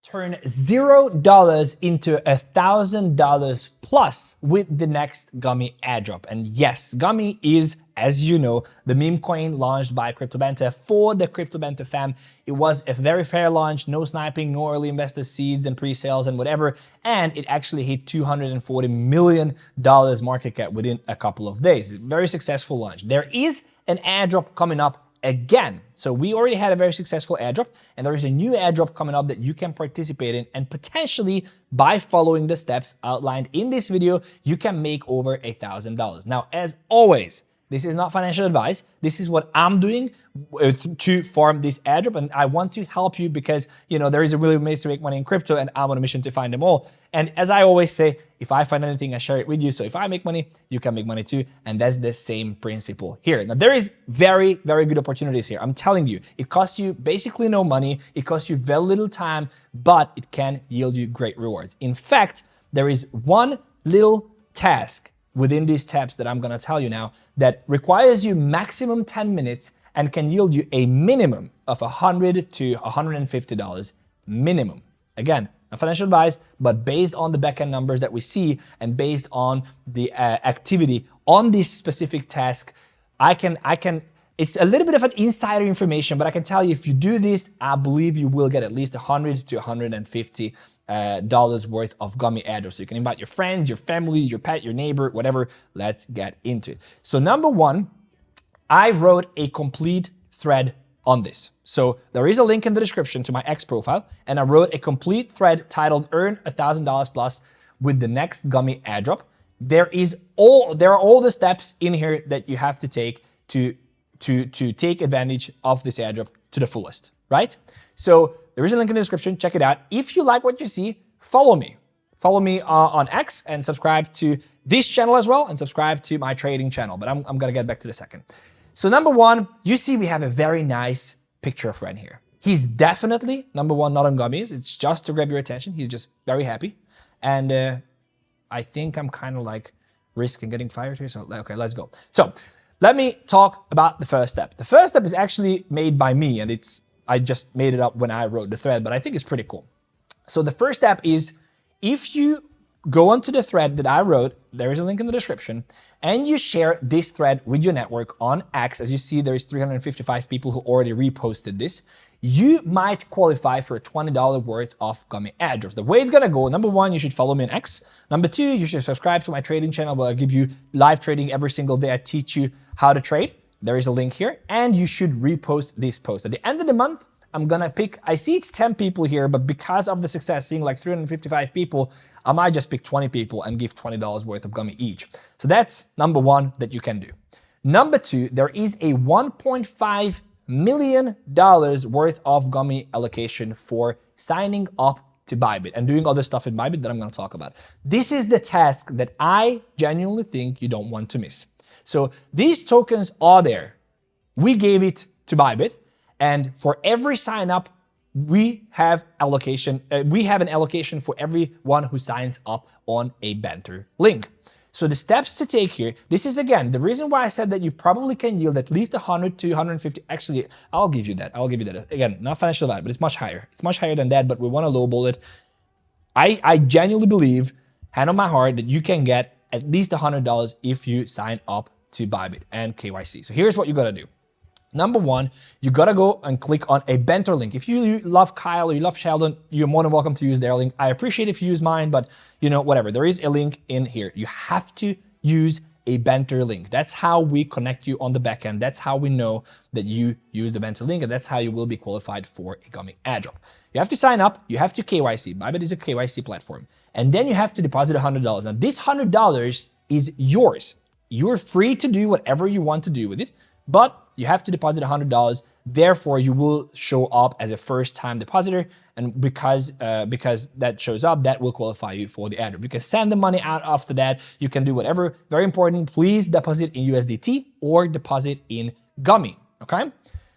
turn $0 into $1,000 plus with the next Gummy airdrop. And yes, Gummy is, as you know, the meme coin launched by 𝗵𝗄𝗧𝗏 for the 𝗵𝗄𝗧𝗏 fam. It was a very fair launch, no sniping, no early investor seeds and pre-sales and whatever. And it actually hit $240 million market cap within a couple of days. Very successful launch. There is an airdrop coming up again. So we already had a very successful airdrop, and there is a new airdrop coming up that you can participate in, and potentially by following the steps outlined in this video, you can make over $1,000. Now, as always, this is not financial advice. This is what I'm doing to farm this airdrop, and I want to help you because, you know, there is a million ways to make money in crypto, and I'm on a mission to find them all. And as I always say, if I find anything, I share it with you. So if I make money, you can make money too, and that's the same principle here. Now, there is very, very good opportunities here. I'm telling you, it costs you basically no money. It costs you very little time, but it can yield you great rewards. In fact, there is one little task within these steps that I'm gonna tell you now that requires you maximum 10 minutes and can yield you a minimum of $100 to $150 minimum. Again, not financial advice, but based on the backend numbers that we see and based on the activity on this specific task, it's a little bit of an insider information, but I can tell you if you do this, I believe you will get at least $100 to $150 worth of Gummy airdrops. So you can invite your friends, your family, your pet, your neighbor, whatever. Let's get into it. So number one, I wrote a complete thread on this. So there is a link in the description to my X profile, and I wrote a complete thread titled "Earn $1,000 plus with the next Gummy airdrop." There are all the steps in here that you have to take to take advantage of this airdrop to the fullest, right? So there is a link in the description, check it out. If you like what you see, follow me. Follow me on X and subscribe to this channel as well, and subscribe to my trading channel, but I'm gonna get back to the second. So number one, you see we have a very nice picture of Ren here. He's definitely, number one, not on gummies. It's just to grab your attention. He's just very happy. And I think I'm kind of like risking getting fired here, so okay, let's go. So let me talk about the first step. The first step is actually made by me, and I just made it up when I wrote the thread, but I think it's pretty cool. So the first step is, if you go onto the thread that I wrote, there is a link in the description, and you share this thread with your network on X. As you see, there is 355 people who already reposted this. You might qualify for a $20 worth of Gummy airdrops. The way it's gonna go, number one, you should follow me on X. Number two, you should subscribe to my trading channel where I give you live trading every single day. I teach you how to trade. There is a link here, and you should repost this post. At the end of the month, I'm gonna pick, I see it's 10 people here, but because of the success, seeing like 355 people, I might just pick 20 people and give $20 worth of Gummy each. So that's number one that you can do. Number two, there is a $1.5 million worth of Gummy allocation for signing up to Bybit and doing other stuff in Bybit that I'm gonna talk about. This is the task that I genuinely think you don't want to miss. So these tokens are there. We gave it to Bybit, and for every sign up, we have an allocation for everyone who signs up on a Banter link. So the steps to take here, this is again, the reason why I said that you probably can yield at least 100 to 150. Actually, I'll give you that. I'll give you that. Again, not financial advice, but it's much higher. It's much higher than that, but we want to lowball it. I genuinely believe, hand on my heart, that you can get at least $100 if you sign up to Bybit and KYC. So here's what you got to do. Number one, you gotta go and click on a Banter link. If you love Kyle or you love Sheldon, you're more than welcome to use their link. I appreciate if you use mine, but you know, whatever. There is a link in here. You have to use a Banter link. That's how we connect you on the back end. That's how we know that you use the Banter link, and that's how you will be qualified for a Gummy airdrop. You have to sign up. You have to KYC. Bybit is a KYC platform. And then you have to deposit $100. Now, this $100 is yours. You're free to do whatever you want to do with it, but you have to deposit $100. Therefore, you will show up as a first-time depositor, and because that shows up, that will qualify you for the airdrop. You can send the money out after that. You can do whatever. Very important, please deposit in USDT or deposit in Gummy, okay?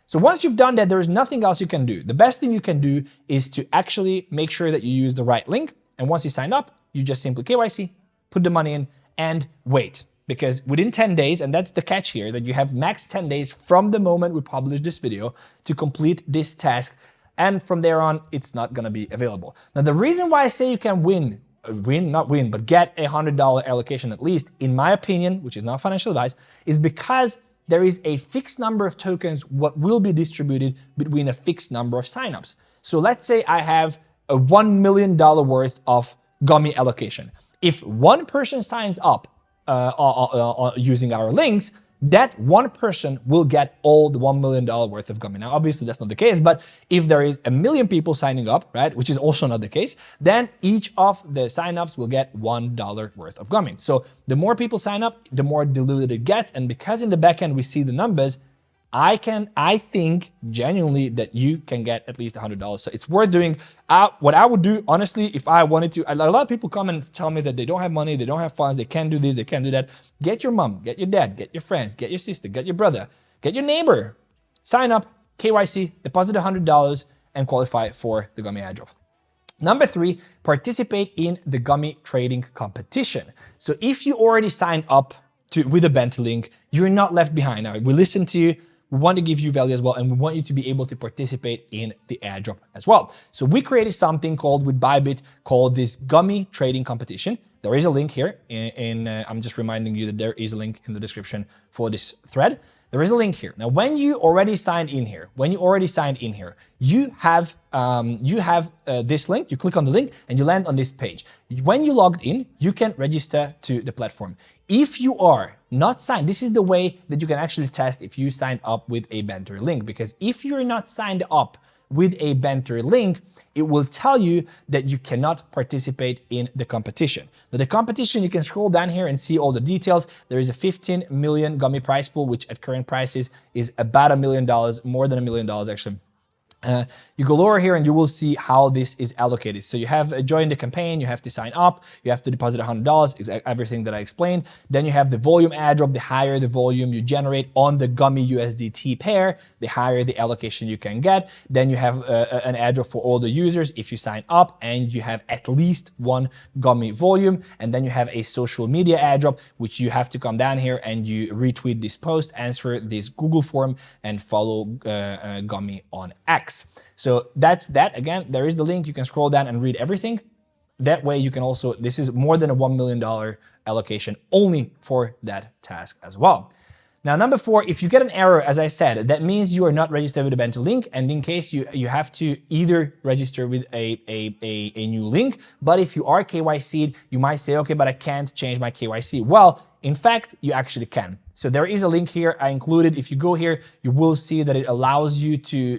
So once you've done that, there is nothing else you can do. The best thing you can do is to actually make sure that you use the right link, and once you sign up, you just simply KYC, put the money in, and wait. Because within 10 days, and that's the catch here, that you have max 10 days from the moment we publish this video to complete this task. and from there on, it's not gonna be available. Now, the reason why I say you can but get a $100 allocation at least, in my opinion, which is not financial advice, is because there is a fixed number of tokens what will be distributed between a fixed number of signups. So let's say I have a $1 million worth of Gummy allocation. If one person signs up using our links, that one person will get all the $1 million worth of Gummy. Now, obviously, that's not the case, but if there is 1 million people signing up, right, which is also not the case, then each of the signups will get $1 worth of Gummy. So the more people sign up, the more diluted it gets. And because in the backend we see the numbers, I think genuinely that you can get at least $100. So it's worth doing. What I would do, honestly, if I wanted to, a lot of people come and tell me that they don't have money, they don't have funds, they can't do this, they can't do that. Get your mom, get your dad, get your friends, get your sister, get your brother, get your neighbor. Sign up, KYC, deposit $100, and qualify for the Gummy airdrop. Number 3, participate in the Gummy trading competition. So if you already signed up with a Banter link, you're not left behind. Now, we listen to you. We want to give you value as well, and we want you to be able to participate in the airdrop as well. So we created something called with Bybit called this Gummy trading competition. There is a link here. I'm just reminding you that there is a link in the description for this thread. There is a link here. Now, when you already signed in here, you have this link. You click on the link and you land on this page. When you logged in, you can register to the platform. If you are not signed, this is the way that you can actually test if you signed up with a Banter link. Because if you're not signed up with a Banter link, it will tell you that you cannot participate in the competition. Now, the competition, you can scroll down here and see all the details. There is a 15 million Gummy prize pool, which at current prices is about $1 million, more than $1 million actually. You go lower here and you will see how this is allocated. So you have joined the campaign, you have to sign up, you have to deposit $100, everything that I explained. Then you have the volume airdrop. The higher the volume you generate on the Gummy USDT pair, the higher the allocation you can get. Then you have an airdrop for all the users if you sign up and you have at least 1 Gummy volume. And then you have a social media airdrop, which you have to come down here and you retweet this post, answer this Google form, and follow Gummy on X. So that's that. Again, there is the link. You can scroll down and read everything. That way you can also, this is more than a $1 million allocation only for that task as well. Now, number 4, if you get an error, as I said, that means you are not registered with a Banter link. And in case you have to either register with a new link, but if you are KYC'd, you might say, okay, but I can't change my KYC. Well, in fact, you actually can. So there is a link here I included. If you go here, you will see that it allows you to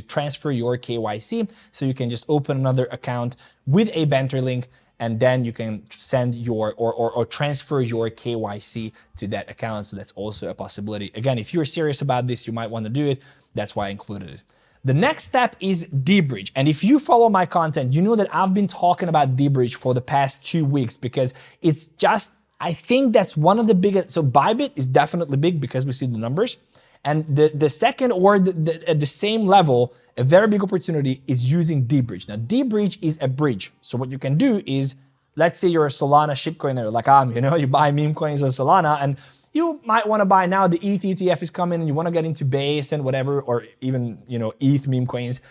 transfer your KYC. So you can just open another account with a Banter link, and then you can send your or transfer your KYC to that account. So that's also a possibility. Again, if you're serious about this, you might want to do it. That's why I included it. The next step is DeBridge. And if you follow my content, you know that I've been talking about DeBridge for the past 2 weeks because it's just, I think that's one of the biggest. So Bybit is definitely big because we see the numbers. And the second, or at the same level, a very big opportunity is using DeBridge. Now, DeBridge is a bridge. So what you can do is, let's say you're a Solana shitcoiner like I'm, you buy meme coins on Solana, and you might want to buy now the ETH ETF is coming, and you want to get into base and whatever, or even, ETH meme coins.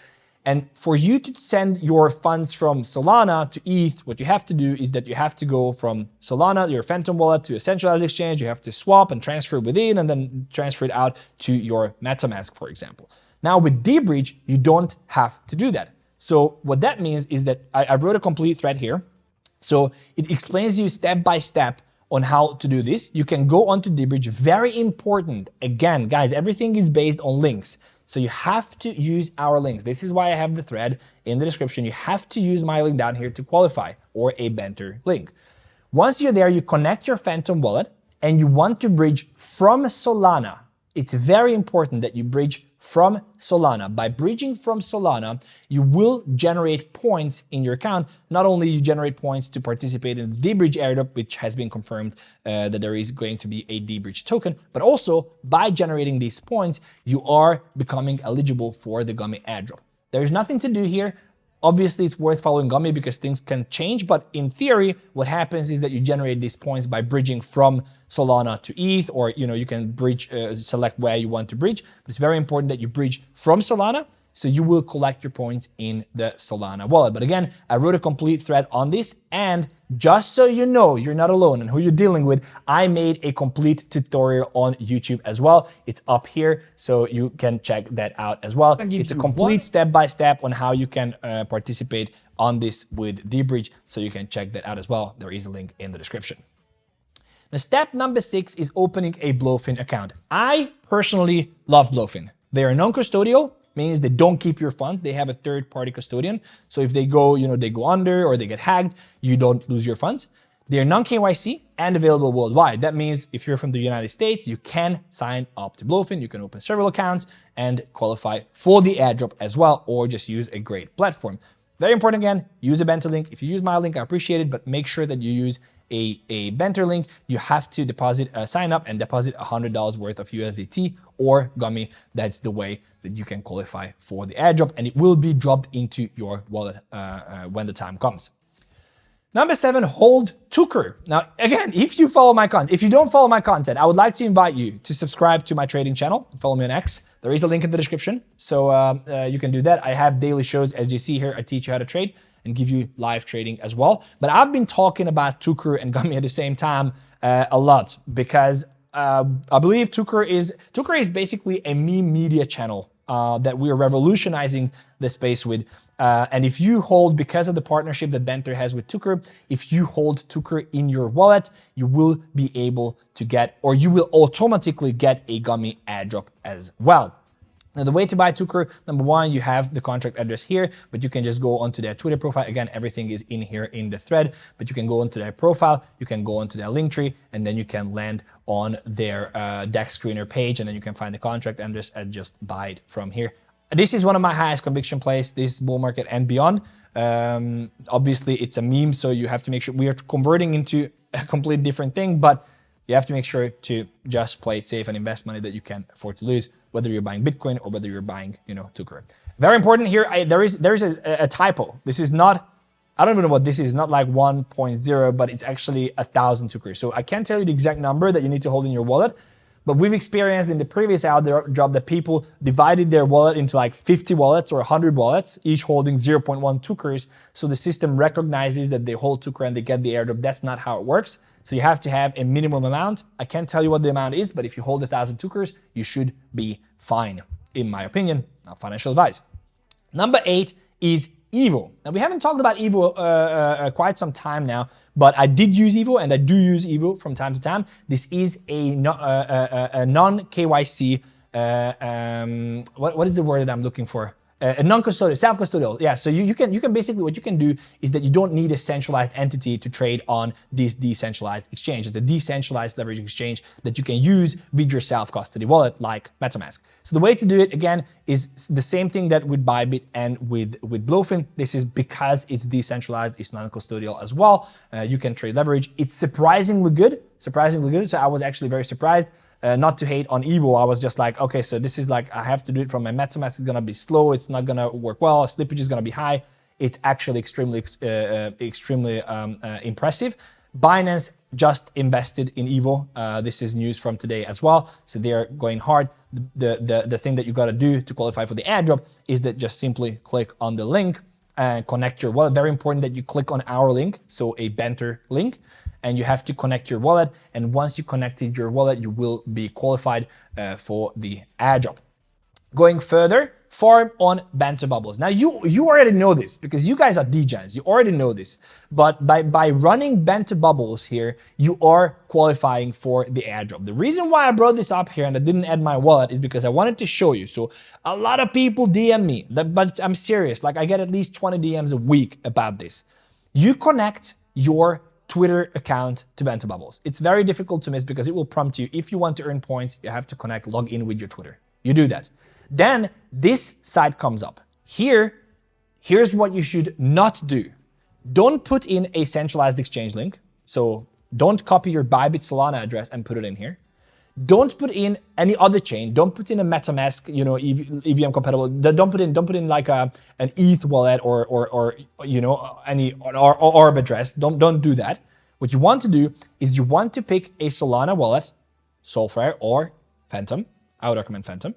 And for you to send your funds from Solana to ETH, what you have to do is that you have to go from Solana, your Phantom wallet, to a centralized exchange. You have to swap and transfer within, and then transfer it out to your MetaMask, for example. Now with DeBridge, you don't have to do that. So what that means is that I wrote a complete thread here. So it explains you step by step on how to do this. You can go onto DeBridge. Very important. Again, guys, everything is based on links. So you have to use our links. This is why I have the thread in the description. You have to use my link down here to qualify, or a Banter link. Once you're there, you connect your Phantom wallet and you want to bridge from Solana. It's very important that you bridge from Solana. By bridging from Solana, you will generate points in your account. Not only you generate points to participate in the DeBridge airdrop, which has been confirmed that there is going to be a DeBridge token, but also by generating these points, you are becoming eligible for the Gummy airdrop. There's nothing to do here. Obviously, it's worth following Gummy because things can change, but in theory, what happens is that you generate these points by bridging from Solana to ETH, or you can bridge, select where you want to bridge. But it's very important that you bridge from Solana so you will collect your points in the Solana wallet. But again, I wrote a complete thread on this, and just so you know, you're not alone and who you're dealing with, I made a complete tutorial on YouTube as well. It's up here, so you can check that out as well. It's a complete step-by-step on how you can participate on this with DeBridge, so you can check that out as well. There is a link in the description. Now, step number 6 is opening a Bluefin account. I personally love Bluefin. They are non-custodial, means they don't keep your funds. They have a third-party custodian. So if they go, they go under or they get hacked, you don't lose your funds. They are non-KYC and available worldwide. That means if you're from the United States, you can sign up to Bluefin. You can open several accounts and qualify for the airdrop as well, or just use a great platform. Very important again, use a Banter link. If you use my link, I appreciate it, but make sure that you use a Banter link. You have to deposit, sign up and deposit $100 worth of USDT or Gummy. That's the way that you can qualify for the airdrop, and it will be dropped into your wallet when the time comes. Number 7, hold 𝗂𝗏. Now, again, if you follow my content, if you don't follow my content, I would like to invite you to subscribe to my trading channel. Follow me on X. There is a link in the description, so you can do that. I have daily shows, as you see here. I teach you how to trade and give you live trading as well. But I've been talking about 𝗂𝗏 and Gummy at the same time a lot, because I believe 𝗂𝗏 is basically a meme media channel that we are revolutionizing the space with. And if you hold, because of the partnership that Banter has with 𝗂𝗏, if you hold 𝗂𝗏 in your wallet, you will be able to get, or you will automatically get a Gummy airdrop as well. Now, the way to buy 𝗂𝗏, number 1, you have the contract address here, but you can just go onto their Twitter profile. Again, everything is in here in the thread, but you can go onto their profile, you can go onto their link tree, and then you can land on their DEX screener page, and then you can find the contract address and just buy it from here. This is one of my highest conviction plays, this bull market and beyond. Obviously, it's a meme, so you have to make sure we are converting into a complete different thing, but you have to make sure to just play it safe and invest money that you can afford to lose, whether you're buying Bitcoin or whether you're buying, 𝗂𝗏. Very important here, there is a typo. This is not, I don't even know what this is, not like 1.0, but it's actually 1,000 𝗂𝗏. So I can't tell you the exact number that you need to hold in your wallet, but we've experienced in the previous airdrop that people divided their wallet into like 50 wallets or 100 wallets, each holding 0.1 𝗂𝗏s. So the system recognizes that they hold 𝗂𝗏 and they get the airdrop. That's not how it works. So you have to have a minimum amount. I can't tell you what the amount is, but if you hold 1,000 𝗂𝗏s, you should be fine, in my opinion. Not financial advice. Number 8 is 𝗍𝗏. Now, we haven't talked about 𝗍𝗏 quite some time now, but I did use 𝗍𝗏, and I do use 𝗍𝗏 from time to time. This is a non-KYC, what is the word that I'm looking for? A non-custodial, self-custodial. Yeah, so you can basically, what you can do is that you don't need a centralized entity to trade on this decentralized exchange. It's a decentralized leverage exchange that you can use with your self-custody wallet like MetaMask. So the way to do it, again, is the same thing that with Bybit and with Bluefin. This is because it's decentralized, it's non-custodial as well. You can trade leverage. It's surprisingly good. So I was actually very surprised. Not to hate on 𝗍𝗏, I was just like, okay, so this is like, I have to do it from my MetaMask. It's gonna be slow. It's not gonna work well. Slippage is gonna be high. It's actually extremely impressive. Binance just invested in 𝗍𝗏. This is news from today as well. So they are going hard. The thing that you gotta do to qualify for the airdrop is that just simply click on the link and connect your wallet. Very important that you click on our link, so a Banter link, and you have to connect your wallet. And once you connected your wallet, you will be qualified for the airdrop. Going further, farm on Banter Bubbles. Now you already know this because you guys are degens. You already know this. But by running Banter Bubbles here, you are qualifying for the airdrop. The reason why I brought this up here and I didn't add my wallet is because I wanted to show you. So a lot of people DM me, but I'm serious. Like I get at least 20 DMs a week about this. You connect your Twitter account to Banter Bubbles. It's very difficult to miss because it will prompt you. If you want to earn points, you have to log in with your Twitter. You do that. Then this site comes up. Here's what you should not do. Don't put in a centralized exchange link. So don't copy your Bybit Solana address and put it in here. Don't put in any other chain. Don't put in a MetaMask, EVM compatible. Don't put in like an ETH wallet or any ARB address. Don't do that. What you want to do is you want to pick a Solana wallet, Soulfire or Phantom. I would recommend Phantom.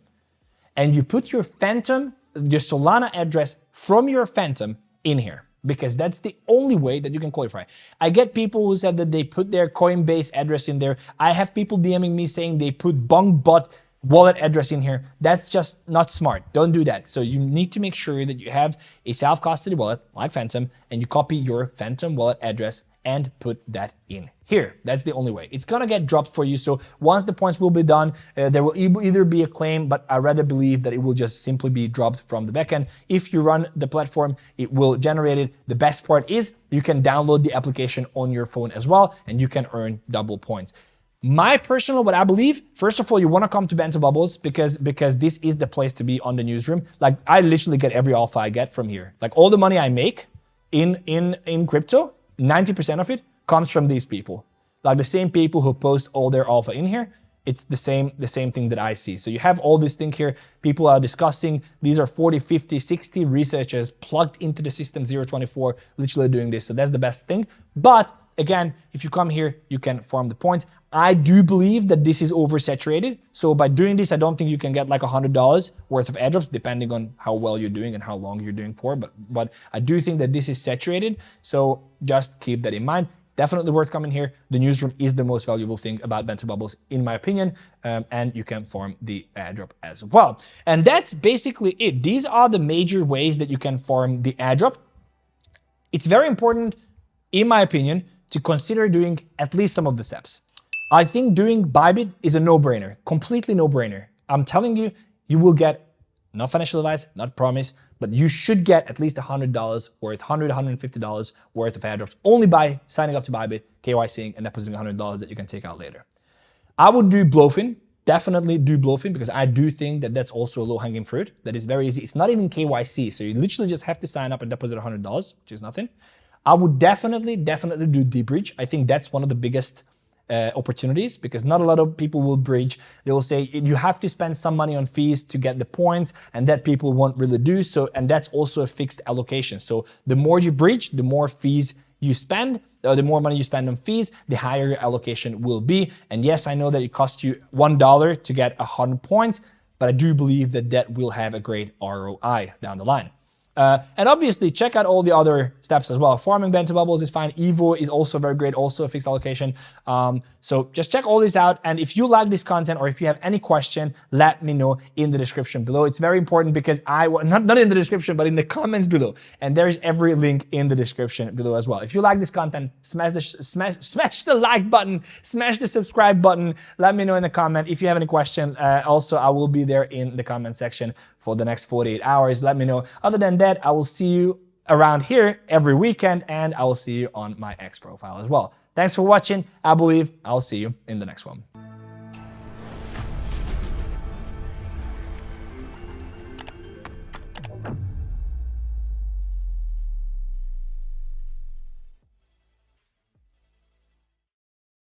And you put your Phantom your Solana address from your Phantom in here, because that's the only way that you can qualify. I get people who said that they put their Coinbase address in there. I have people DMing me saying they put BongBot wallet address in here. That's just not smart. Don't do that. So you need to make sure that you have a self-custody wallet like Phantom, and you copy your Phantom wallet address and put that in here. That's the only way. It's gonna get dropped for you. So once the points will be done, there will either be a claim, but I rather believe that it will just simply be dropped from the backend. If you run the platform, it will generate it. The best part is you can download the application on your phone as well, and you can earn double points. My personal, what I believe, first of all, you want to come to Banter Bubbles because this is the place to be on the newsroom. Like, I literally get every alpha I get from here. Like, all the money I make in crypto, 90% of it comes from these people. Like, the same people who post all their alpha in here. It's the same thing that I see. So you have all this thing here. People are discussing. These are 40, 50, 60 researchers plugged into the system 024, literally doing this. So that's the best thing. But again, if you come here, you can farm the points. I do believe that this is oversaturated. So by doing this, I don't think you can get like $100 worth of airdrops, depending on how well you're doing and how long you're doing for. But I do think that this is saturated. So just keep that in mind. Definitely worth coming here. The newsroom is the most valuable thing about Banter Bubbles, in my opinion, and you can farm the airdrop as well. And that's basically it. These are the major ways that you can farm the airdrop. It's very important, in my opinion, to consider doing at least some of the steps. I think doing Bybit is a no-brainer, completely no-brainer. I'm telling you, you will get, not financial advice, not promise, but you should get at least $100 worth, $100, $150 worth of airdrops only by signing up to Bybit, KYCing, and depositing $100 that you can take out later. I would do Bluefin, definitely do Bluefin, because I do think that that's also a low-hanging fruit. That is very easy. It's not even KYC, so you literally just have to sign up and deposit $100, which is nothing. I would definitely do DeBridge. I think that's one of the biggest opportunities, because not a lot of people will bridge. They will say you have to spend some money on fees to get the points, and that people won't really do so. And that's also a fixed allocation. So the more you bridge, the more fees you spend, or the more money you spend on fees, the higher your allocation will be. And yes, I know that it costs you $1 to get 100 points, but I do believe that that will have a great ROI down the line. And obviously, check out all the other steps as well. Farming Banter Bubbles is fine. Evo is also very great, also a fixed allocation. So just check all this out. And if you like this content, or if you have any question, let me know in the description below. It's very important, because not in the description, but in the comments below. And there is every link in the description below as well. If you like this content, smash the like button, smash the subscribe button. Let me know in the comment if you have any question. Also, I will be there in the comment section for the next 48 hours. Let me know. Other than that, I will see you around here every weekend, and I will see you on my X profile as well. Thanks for watching. I believe I'll see you in the next one.